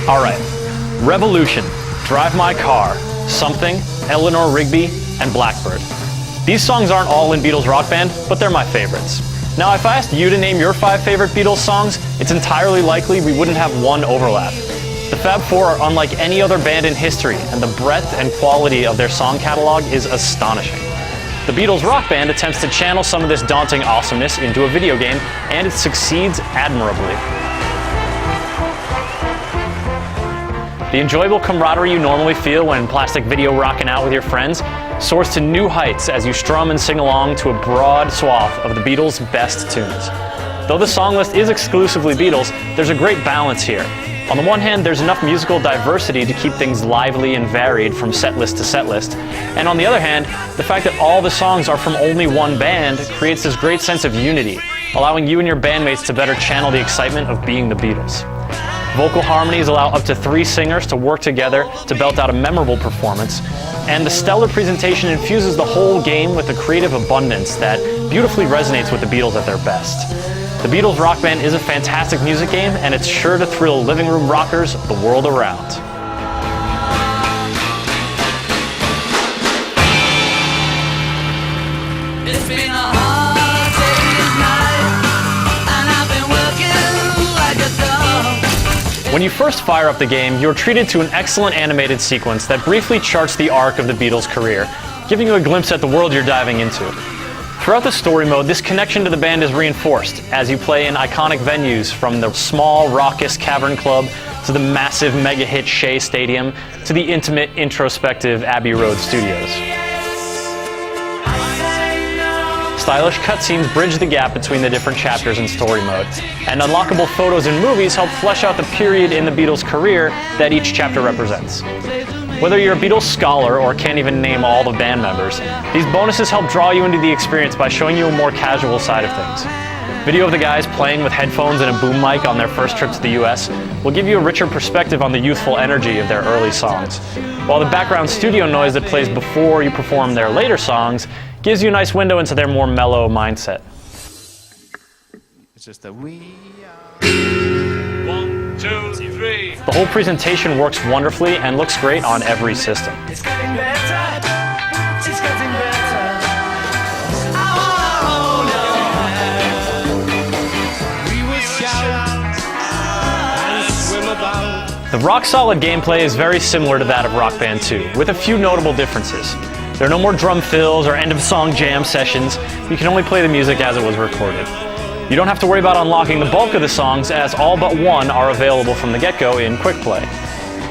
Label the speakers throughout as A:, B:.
A: Alright, Revolution, Drive My Car, Something, Eleanor Rigby, and Blackbird. These songs aren't all in Beatles Rock Band, but they're my favorites. Now, if I asked you to name your 5 favorite Beatles songs, it's entirely likely we wouldn't have one overlap. The Fab Four are unlike any other band in history, and the breadth and quality of their song catalog is astonishing. The Beatles Rock Band attempts to channel some of this daunting awesomeness into a video game, and it succeeds admirably. The enjoyable camaraderie you normally feel when plastic video rocking out with your friends soars to new heights as you strum and sing along to a broad swath of the Beatles' best tunes. Though the song list is exclusively Beatles, there's a great balance here. On the one hand, there's enough musical diversity to keep things lively and varied from set list to set list. And on the other hand, the fact that all the songs are from only one band creates this great sense of unity, allowing you and your bandmates to better channel the excitement of being the Beatles. Vocal harmonies allow up to 3 singers to work together to belt out a memorable performance, and the stellar presentation infuses the whole game with a creative abundance that beautifully resonates with the Beatles at their best. The Beatles Rock Band is a fantastic music game, and it's sure to thrill living room rockers the world around.
B: It's been a hard day's night, and I've been working like a dog.
A: When you first fire up the game, you're treated to an excellent animated sequence that briefly charts the arc of the Beatles' career, giving you a glimpse at the world you're diving into. Throughout the story mode, this connection to the band is reinforced as you play in iconic venues, from the small, raucous Cavern Club to the massive mega-hit Shea Stadium to the intimate, introspective Abbey Road Studios. Stylish cutscenes bridge the gap between the different chapters in story mode, and unlockable photos and movies help flesh out the period in the Beatles' career that each chapter represents. Whether you're a Beatles scholar or can't even name all the band members, these bonuses help draw you into the experience by showing you a more casual side of things. Video of the guys playing with headphones and a boom mic on their first trip to the US will give you a richer perspective on the youthful energy of their early songs, while the background studio noise that plays before you perform their later songs gives you a nice window into their more mellow mindset.
C: It's just that we
A: The whole presentation works wonderfully and looks great on every system.
B: It's getting better. It's getting better. Oh, no. We will shout and swim about.
A: The rock-solid gameplay is very similar to that of Rock Band 2, with a few notable differences. There are no more drum fills or end-of-song jam sessions. You can only play the music as it was recorded. You don't have to worry about unlocking the bulk of the songs, as all but one are available from the get-go in Quick Play.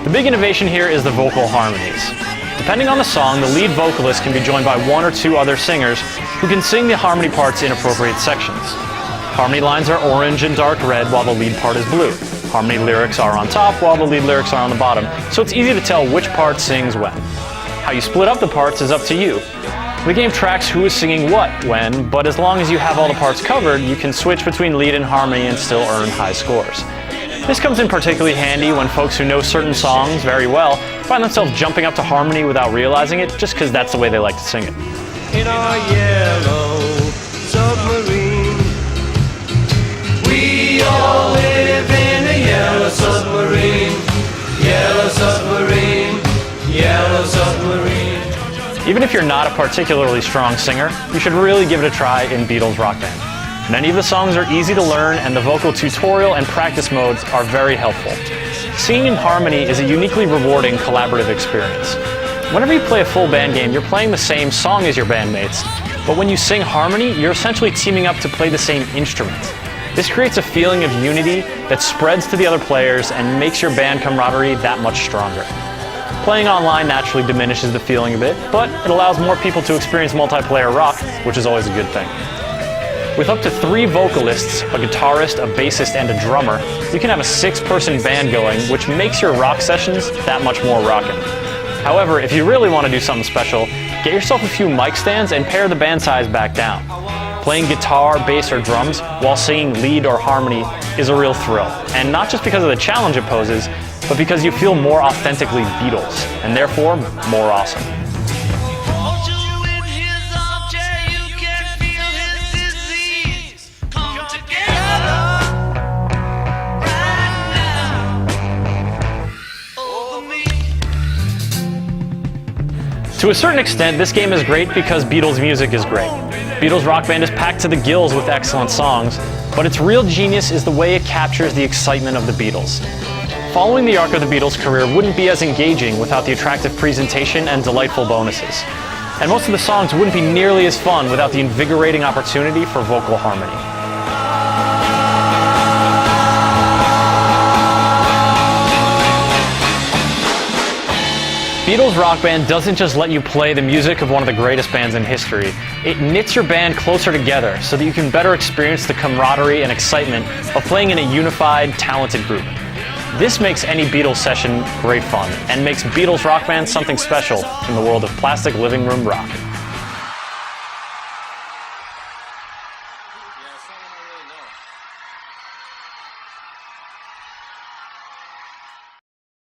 A: The big innovation here is the vocal harmonies. Depending on the song, the lead vocalist can be joined by 1 or 2 other singers who can sing the harmony parts in appropriate sections. Harmony lines are orange and dark red while the lead part is blue. Harmony lyrics are on top while the lead lyrics are on the bottom, so it's easy to tell which part sings when. How you split up the parts is up to you. The game tracks who is singing what when, but as long as you have all the parts covered, you can switch between lead and harmony and still earn high scores. This comes in particularly handy when folks who know certain songs very well find themselves jumping up to harmony without realizing it, just because that's the way they like to sing it.
B: In our yellow submarine, we all live in a yellow submarine, yellow submarine, yellow submarine.
A: Even if you're not a particularly strong singer, you should really give it a try in Beatles Rock Band. Many of the songs are easy to learn, and the vocal tutorial and practice modes are very helpful. Singing in harmony is a uniquely rewarding collaborative experience. Whenever you play a full band game, you're playing the same song as your bandmates, but when you sing harmony, you're essentially teaming up to play the same instrument. This creates a feeling of unity that spreads to the other players and makes your band camaraderie that much stronger. Playing online naturally diminishes the feeling a bit, but it allows more people to experience multiplayer rock, which is always a good thing. With up to 3 vocalists, a guitarist, a bassist, and a drummer, you can have a 6-person band going, which makes your rock sessions that much more rockin'. However, if you really want to do something special, get yourself a few mic stands and pare the band size back down. Playing guitar, bass, or drums while singing lead or harmony is a real thrill, and not just because of the challenge it poses, but because you feel more authentically Beatles, and therefore more awesome. To a certain extent, this game is great because Beatles music is great. Beatles Rock Band is packed to the gills with excellent songs, but its real genius is the way it captures the excitement of the Beatles. Following the arc of the Beatles' career wouldn't be as engaging without the attractive presentation and delightful bonuses. And most of the songs wouldn't be nearly as fun without the invigorating opportunity for vocal harmony. Beatles Rock Band doesn't just let you play the music of one of the greatest bands in history. It knits your band closer together so that you can better experience the camaraderie and excitement of playing in a unified, talented group. This makes any Beatles session great fun and makes Beatles Rock Band something special in the world of plastic living room rock.